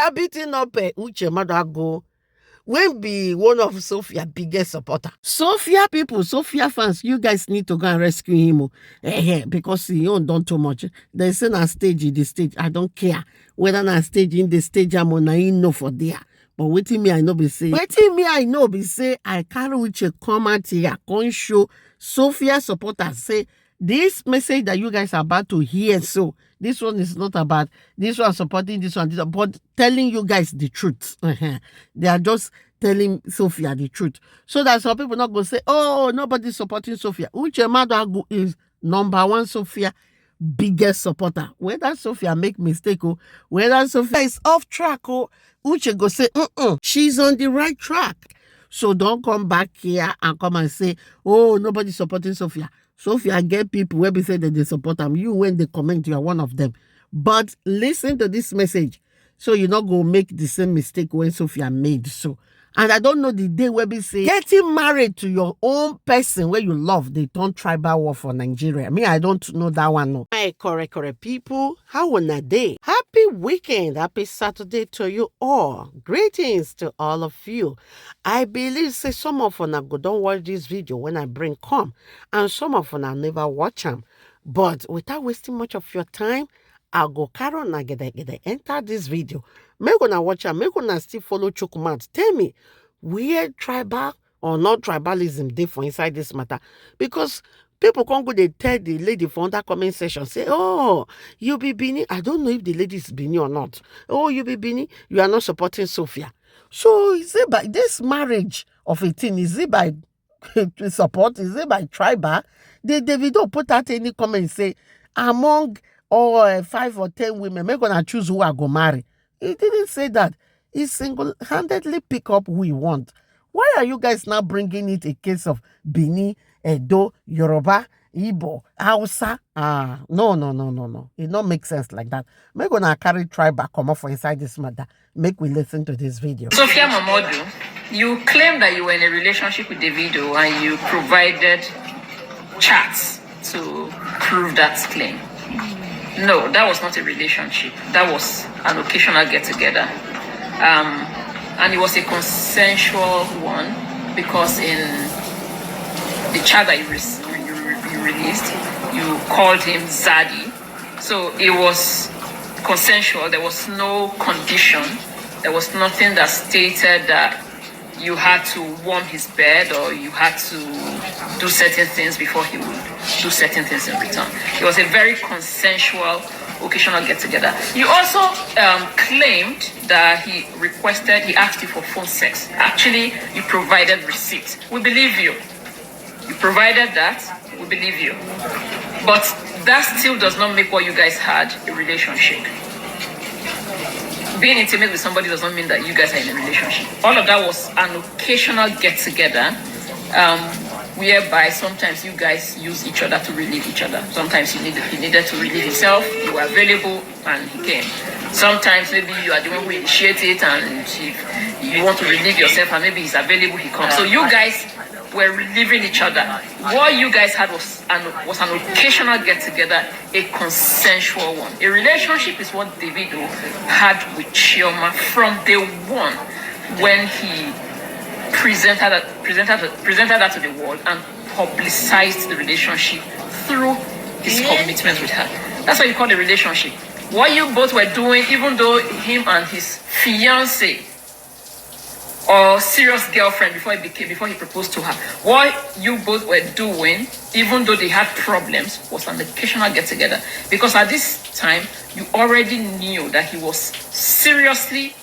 Sophia beating up Uche Madago will be one of Sophia's biggest supporter. Sophia people, Sophia fans, you guys need to go and rescue him because he ain't done too much. They say on stage in the stage. I don't care whether on stage in the stage I'm on. I know for there. But waiting me, I know be say. Waiting me, I know be say. I carry which a comment here. Can show Sophia supporters say this message that you guys are about to hear. So this one is not about this one supporting this one, but telling you guys the truth. They are just telling Sophia the truth. So that some people not going to say, oh, nobody's supporting Sophia. Uche Madagu is number one Sophia biggest supporter. Whether Sophia make mistake, whether Sophia is off track, Uche go say, she's on the right track. So don't come back here and come and say, oh, nobody's supporting Sophia. Sophia get people where we say that they support them. You, when they comment, you are one of them. But listen to this message so you not go make the same mistake when Sophia made. So, and I don't know the day where we say getting married to your own person where you love, they turn tribal war for Nigeria. Me, I don't know that one. No. My correct people, how on a day? Happy weekend, happy Saturday to you all. Greetings to all of you. I believe say some of you go don't watch this video when I bring come, and some of you never watch them. But without wasting much of your time, I'll go carry on and get enter this video. Make gonna watch and make gonna still follow Chukumat. Tell me, where tribal or not tribalism dey for inside this matter? Because people can't go, they tell the lady from that comment section, say, oh, you be Bini. I don't know if the lady is Bini or not. Oh, you be Bini, you are not supporting Sophia. So is it by this marriage of 18, is it by support? Is it by tribal? The Davido put out any comment say, among or 5 or 10 women, we're going to choose who I go marry. He didn't say that. He single-handedly pick up who he want. Why are you guys now bringing it a case of Bini, Edo, Yoruba, Igbo, Hausa? No. It don't make sense like that. We're going to carry tribe back come up for inside this matter. Make we listen to this video. Sophia Mamodu, you claim that you were in a relationship with Davido and you provided chats to prove that claim. No, that was not a relationship. That was an occasional get-together. And it was a consensual one because in the chat that you released, you called him Zaddy. So it was consensual. There was no condition. There was nothing that stated that you had to warm his bed or you had to do certain things before he would do certain things in return. It was a very consensual, occasional get-together. You also claimed that he asked you for phone sex. Actually, you provided receipts. We believe you. You provided that, we believe you. But that still does not make what you guys had a relationship. Being intimate with somebody does not mean that you guys are in a relationship. All of that was an occasional get-together, whereby sometimes you guys use each other to relieve each other. Sometimes he needed to relieve himself, you were available, and he came. Sometimes maybe you are the one who initiated it, and if you want to relieve yourself, and maybe he's available, he comes. So you guys were relieving each other. What you guys had was an occasional get-together, a consensual one. A relationship is what Davido had with Chioma from day one when he presented that to the world and publicized the relationship through his commitment with her. That's what you call a relationship. What you both were doing, even though him and his fiancée or serious girlfriend before he proposed to her, what you both were doing, even though they had problems, was an occasional get-together. Because at this time, you already knew that he was seriously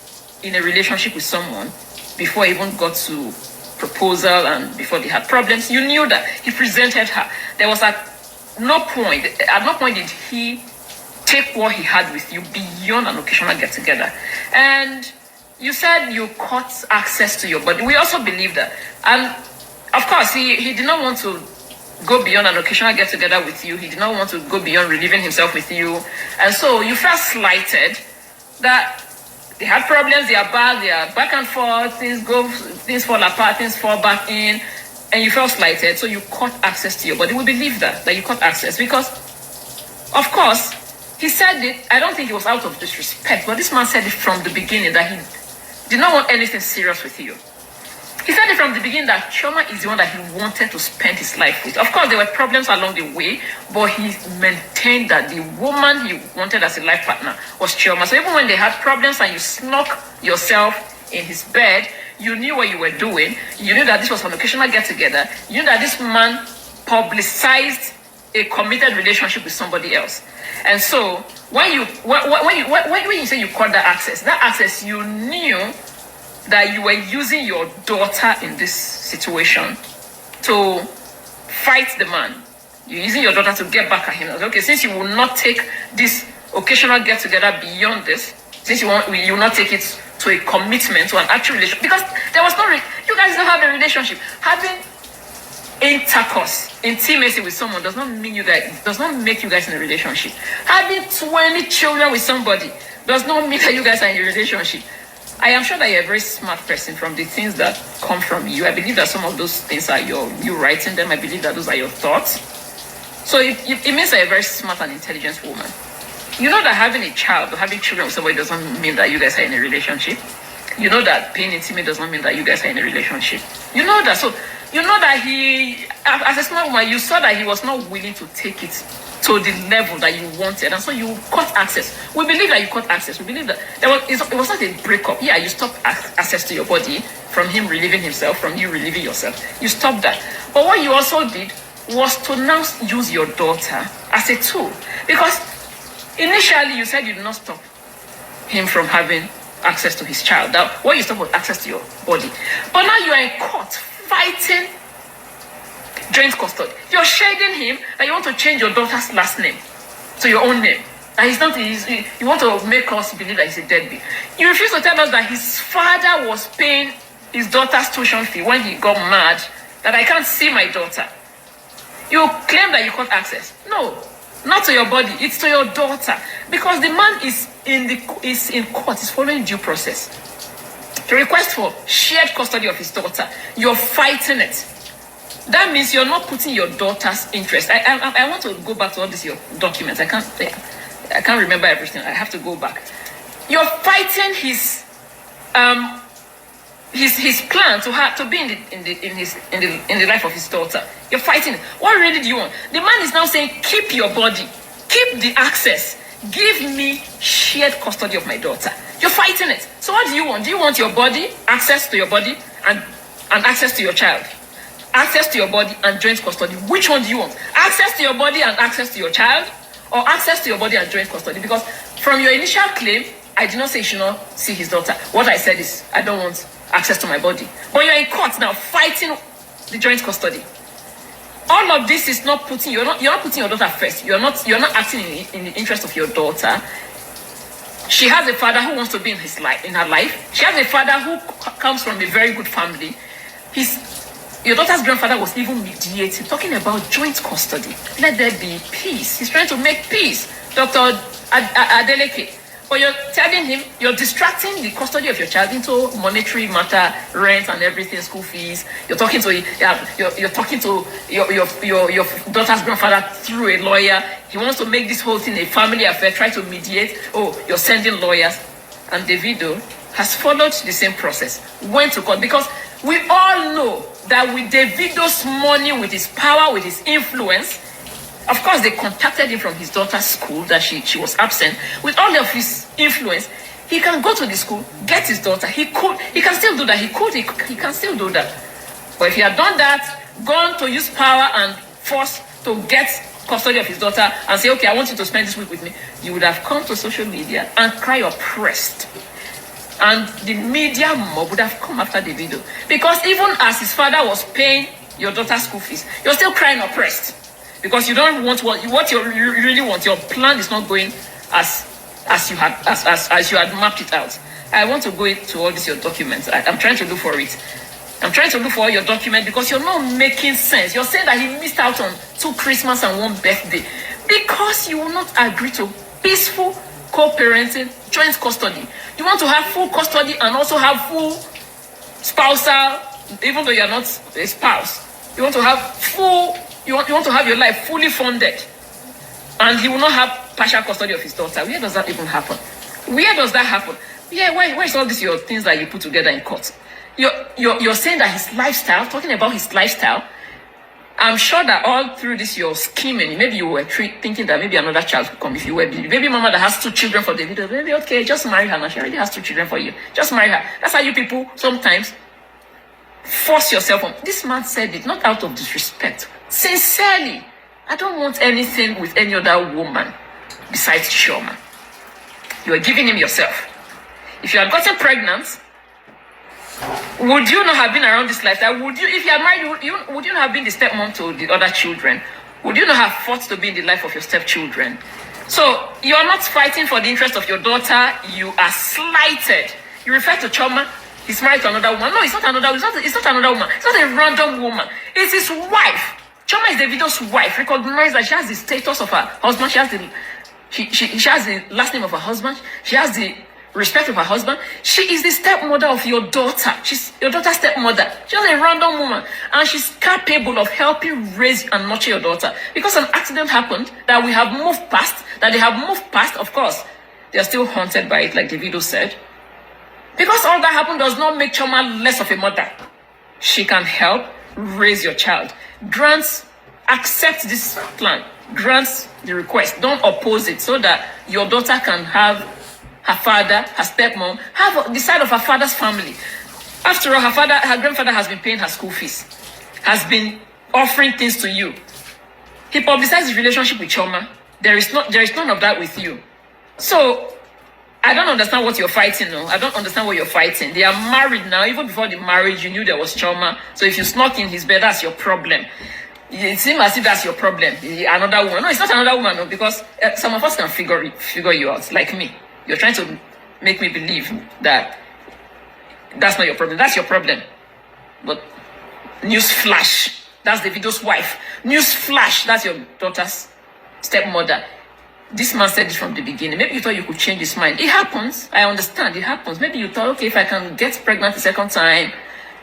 in a relationship with someone before he even got to proposal and before they had problems. You knew that he presented her. There was at no point did he take what he had with you beyond an occasional get-together. And you said you cut access to your body. We also believe that. And of course, he did not want to go beyond an occasional get-together with you. He did not want to go beyond relieving himself with you. And so you felt slighted that they had problems, they are back and forth, things fall apart, things fall back in, and you felt slighted, so you cut access to your body. We believe that you cut access because, of course, he said it, I don't think it was out of disrespect, but this man said it from the beginning that he did not want anything serious with you. He said it from the beginning that Chioma is the one that he wanted to spend his life with. Of course, there were problems along the way, but he maintained that the woman he wanted as a life partner was Chioma. So even when they had problems and you snuck yourself in his bed, you knew what you were doing. You knew that this was an occasional get-together. You knew that this man publicized a committed relationship with somebody else. And so when you say you caught that access, you knew that you were using your daughter in this situation to fight the man. You're using your daughter to get back at him. Okay, since you will not take this occasional get-together beyond this, since you will not take it to a commitment, to an actual relationship, because there was you guys don't have a relationship. Having intercourse, intimacy with someone does not make you guys in a relationship. Having 20 children with somebody does not mean that you guys are in a relationship. I am sure that you're a very smart person from the things that come from you. I believe that some of those things are you writing them. I believe that those are your thoughts. So it means that you're a very smart and intelligent woman. You know that having a child or having children with somebody doesn't mean that you guys are in a relationship. You know that being intimate does not mean that you guys are in a relationship. You know that. So you know that he, as a smart woman, you saw that he was not willing to take it to the level that you wanted, and so you cut access. We believe that you cut access. We believe that it was not a breakup. Yeah, you stopped access to your body from him relieving himself, from you relieving yourself. You stopped that. But what you also did was to now use your daughter as a tool, because initially you said you did not stop him from having access to his child. Now, what you stopped was access to your body. But now you are in court fighting joint custody. You're shading him that you want to change your daughter's last name to your own name. And you want to make us believe that he's a deadbeat. You refuse to tell us that his father was paying his daughter's tuition fee when he got mad that I can't see my daughter. You claim that you got access. No, not to your body, it's to your daughter. Because the man is in court, is following due process. The request for shared custody of his daughter, you're fighting it. That means you're not putting your daughter's interest. I want to go back to all these your documents. I can't remember everything. I have to go back. You're fighting his plan to be in the life of his daughter. You're fighting it. What really do you want? The man is now saying, keep your body, keep the access, give me shared custody of my daughter. You're fighting it. So what do you want? Do you want your body, access to your body, and access to your child? Access to your body and joint custody. Which one do you want? Access to your body and access to your child, or access to your body and joint custody? Because from your initial claim, I did not say you should not see his daughter. What I said is, I don't want access to my body. But you're in court now fighting the joint custody. All of this is not putting you're not putting your daughter first. You're not acting in the interest of your daughter. She has a father who wants to be in her life. She has a father who comes from a very good family. Your daughter's grandfather was even mediating, talking about joint custody. Let there be peace. He's trying to make peace, Dr. Adeleke. But you're telling him, you're distracting the custody of your child into monetary matter, rent and everything, school fees. You're talking to your daughter's grandfather through a lawyer. He wants to make this whole thing a family affair, try to mediate. Oh, you're sending lawyers. And Davido has followed the same process. Went to court because we all know that with Davido's money, with his power, with his influence, of course, they contacted him from his daughter's school that she was absent. With all of his influence, he can go to the school, get his daughter. He can still do that. He can still do that. But if he had done that, gone to use power and force to get custody of his daughter and say, okay, I want you to spend this week with me, you would have come to social media and cry oppressed. And the media mob would have come after Davido. Because even as his father was paying your daughter's school fees, you're still crying oppressed. Because you don't want what you really want. Your plan is not going as you had mapped it out. I want to go into all these your documents. I'm trying to look for it. I'm trying to look for all your documents because you're not making sense. You're saying that he missed out on 2 Christmas and 1 birthday because you will not agree to peaceful co-parenting, joint custody. You want to have full custody and also have full spousal, even though you're not a spouse. You want to have full. You want to have your life fully funded. and he will not have partial custody of his daughter. Where does that even happen? Where does that happen? Yeah, where's all these your things that you put together in court? You're saying that his lifestyle, talking about his lifestyle. I'm sure that all through this your scheming, maybe you were thinking that maybe another child could come if you were the baby mama that has 2 children for Davido. Maybe okay, just marry her now. She already has 2 children for you. Just marry her. That's how you people sometimes force yourself on. This man said it not out of disrespect. Sincerely, I don't want anything with any other woman besides Chioma. You are giving him yourself. If you had gotten pregnant, would you not have been around this lifestyle? Would you, if you had married, would you not have been the stepmom to the other children? Would you not have fought to be in the life of your stepchildren? So you are not fighting for the interest of your daughter. You are slighted. You refer to Chioma. He's married to another woman. No, it's not another. It's not another woman. It's not a random woman. It's his wife. Chioma is Davido's wife. Recognize that she has the status of her husband. She has the she has the last name of her husband. She has the respect of her husband. She is the stepmother of your daughter. She's your daughter's stepmother. She's not a random woman. And she's capable of helping raise and nurture your daughter. Because an accident happened that we have moved past, that they have moved past, of course, they are still haunted by it, like Davido said. Because all that happened does not make Chioma less of a mother. She can help raise your child. Accept this plan. Grant the request. Don't oppose it so that your daughter can have her father, her stepmom, have the side of her father's family. After all, her grandfather has been paying her school fees, has been offering things to you. He publicized his relationship with Chioma. There is none of that with you. So I don't understand what you're fighting. No, I don't understand what you're fighting. They are married now. Even before the marriage, you knew there was Chioma. So if you snuck in his bed, that's your problem. It seems as if that's your problem. Another woman. No, it's not another woman, no, because some of us can figure you out, like me. You're trying to make me believe that that's not your problem. That's your problem. But news flash, that's Davido's wife. News flash, that's your daughter's stepmother. This man said it from the beginning. Maybe you thought you could change his mind. It happens. I understand. It happens. Maybe you thought, okay, if I can get pregnant the second time,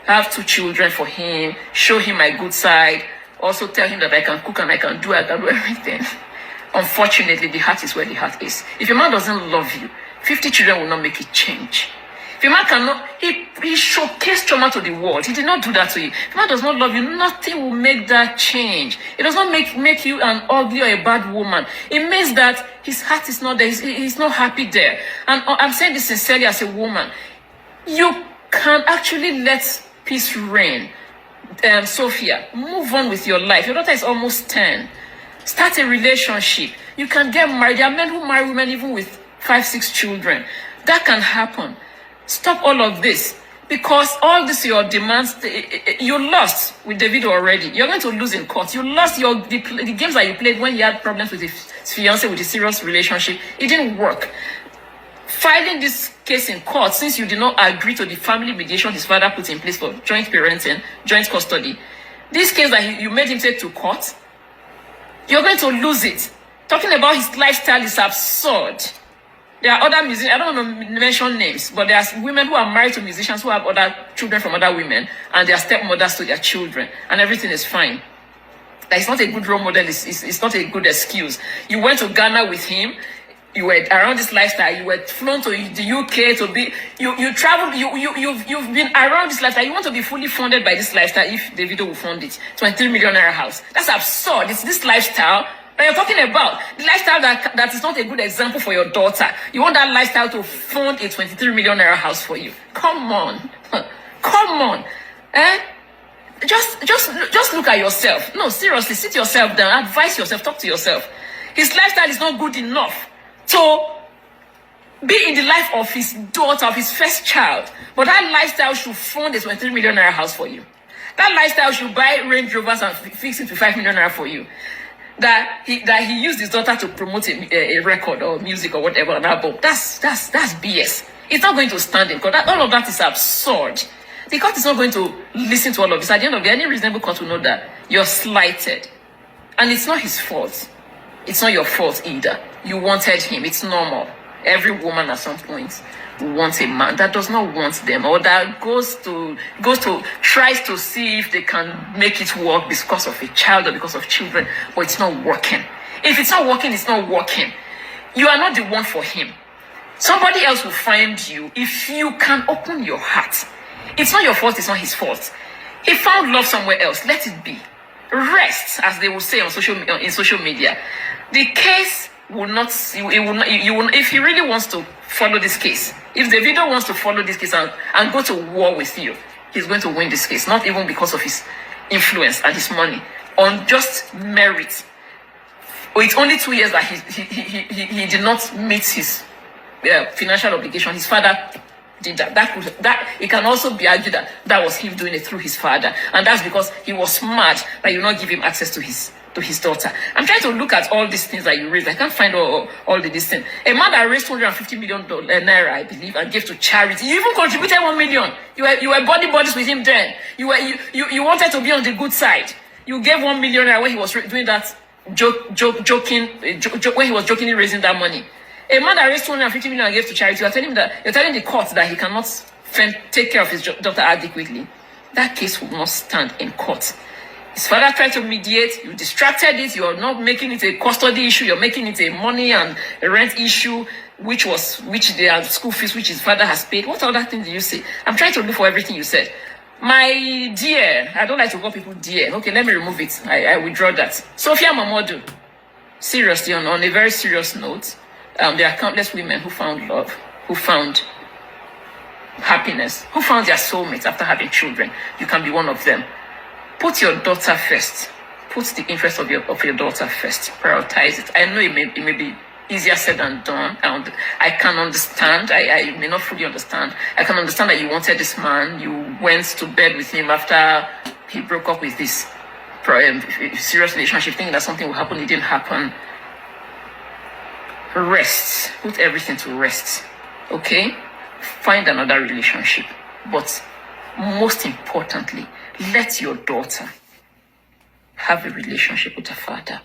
have 2 children for him, show him my good side, also tell him that I can cook and I can do everything. Unfortunately, the heart is where the heart is. If a man doesn't love you, 50 children will not make it change. If a man cannot, he showcased Chioma to the world. He did not do that to you. If a man does not love you, nothing will make that change. It does not make you an ugly or a bad woman. It means that his heart is not there. He's not happy there. And I'm saying this sincerely as a woman. You can actually let peace reign. Sophia, move on with your life. Your daughter is almost 10. Start a relationship. You can get married. There are men who marry women even with 5, 6 children. That can happen. Stop all of this. Because all this your demands, you lost with Davido already. You're going to lose in court. You lost the games that you played when you had problems with his fiancé, with a serious relationship. It didn't work. Filing this case in court, since you did not agree to the family mediation his father put in place for joint parenting, joint custody, this case that you made him take to court, you're going to lose it. Talking about his lifestyle is absurd. There are other musicians, I don't want to mention names, but there are women who are married to musicians who have other children from other women, and they are stepmothers to their children, and everything is fine. That is not a good role model, it's not a good excuse. You went to Ghana with him, you were around this lifestyle, you were flown to the UK to be, you traveled, you've been around this lifestyle. You want to be fully funded by this lifestyle if Davido will fund it. 23 million naira house. That's absurd. It's this lifestyle that you're talking about. The lifestyle that is not a good example for your daughter. You want that lifestyle to fund a 23 million naira house for you. Come on. Come on. Just look at yourself. No, seriously, sit yourself down, advise yourself, talk to yourself. His lifestyle is not good enough to be in the life of his daughter, of his first child. But that lifestyle should fund a 23 million naira house for you. That lifestyle should buy Range Rovers and fix it to 5 million naira for you. That he used his daughter to promote a record or music or whatever, an album. That's BS. It's not going to stand in court. All of that is absurd. The court is not going to listen to all of this. At the end of the day, any reasonable court will know that you're slighted. And it's not his fault. It's not your fault either. You wanted him. It's normal. Every woman at some point wants a man that does not want them, or that tries to see if they can make it work because of a child or because of children, but it's not working. If it's not working, it's not working. You are not the one for him. Somebody else will find you if you can open your heart. It's not your fault, it's not his fault. He found love somewhere else. Let it be. Rest, as they will say in social media. The case will not, if he really wants to follow this case, if Davido wants to follow this case and go to war with you, he's going to win this case. Not even because of his influence and his money, on just merit. It's only 2 years that he did not meet his financial obligation. His father did that. That it can also be argued that was him doing it through his father, and that's because he was smart that you not give him access to his daughter. I'm trying to look at all these things that you raised. I can't find all this thing. A man that raised $250 million naira, I believe, and gave to charity. You even contributed 1 million. You were buddies with him then. You wanted to be on the good side. You gave 1 million naira when he was doing that joking when he was jokingly raising that money. A man that raised 250 million and gave to charity, you're telling the court that he cannot take care of his daughter adequately. That case will not stand in court. His father tried to mediate, you distracted it, you're not making it a custody issue, you're making it a money and a rent issue, which they are school fees, which his father has paid. What other thing did you say? I'm trying to look for everything you said. My dear, I don't like to call people dear. Okay, let me remove it. I withdraw that. Sophia Mamodu, seriously, on a very serious note, there are countless women who found love, who found happiness, who found their soulmates after having children. You can be one of them. Put your daughter first. Put the interest of your daughter first. Prioritize it. I know it may be easier said than done. And I can understand. I may not fully understand. I can understand that you wanted this man. You went to bed with him after he broke up with this serious relationship, thinking that something will happen. It didn't happen. Rest. Put everything to rest. Okay? Find another relationship. But most importantly, let your daughter have a relationship with her father.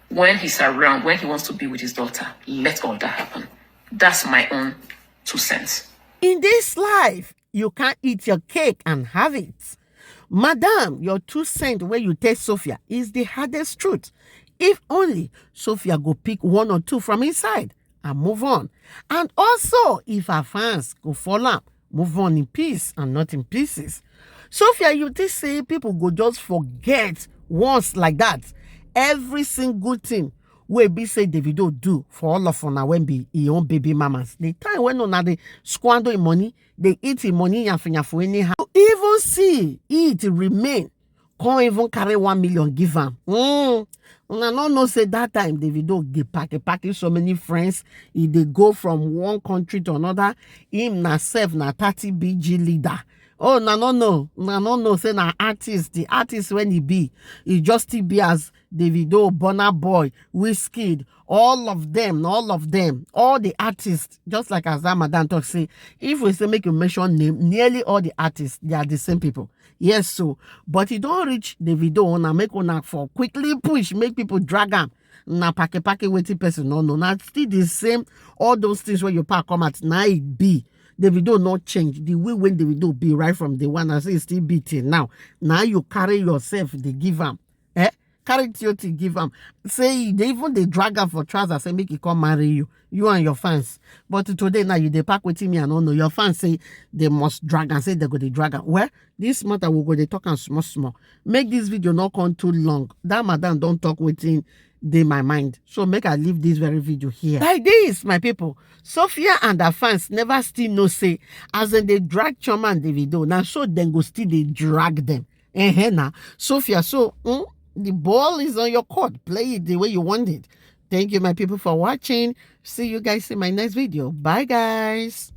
When he's around, when he wants to be with his daughter, let all that happen. That's my own 2 cents. In this life, you can't eat your cake and have it. Madam, your 2 cents where you tell Sophia is the hardest truth. If only Sophia go pick 1 or 2 from inside and move on. And also, if her fans go follow, move on in peace and not in pieces. Sophia, you think say people go just forget once like that every single thing wey be say Davido do for all of una when be his own baby mamas. The time when una dey squander him money, they eat him money yafu anyhow. Even see it remain, can't even carry 1 million give am. Una no know say that time Davido dey package so many friends. He dey go from one country to another. Him na self na 30 BG leader. Oh, no know say na artist. The artist when he just be as Davido, Burna Boy, Wizkid, all of them, all the artists, just like as that madam talk say, if we say make you mention name, nearly all the artists, they are the same people. Yes, so, but it don't reach Davido, una make una for quickly push, make people drag am. Na pake waiting person, no, na still the same, all those things when you pack come at, na it be. Davido not change. The way when Davido be right from the one, I say still beating now. Now you carry yourself, they give am. Carry to give am. Say, they drag am for trousers, say make he come marry you. You and your fans. But today now you they pack with me and no. Your fans say they must drag and say they go to drag am. Well, this matter will go they talk and small. Make this video not come too long. That madam don't talk within my mind. So make I leave this very video here. Like this, my people. Sophia and her fans never still know say as in they drag Chioma and Davido. Now so then go still they drag them. Now Sophia, so the ball is on your court. Play it the way you want it. Thank you, my people, for watching. See you guys in my next video. Bye, guys.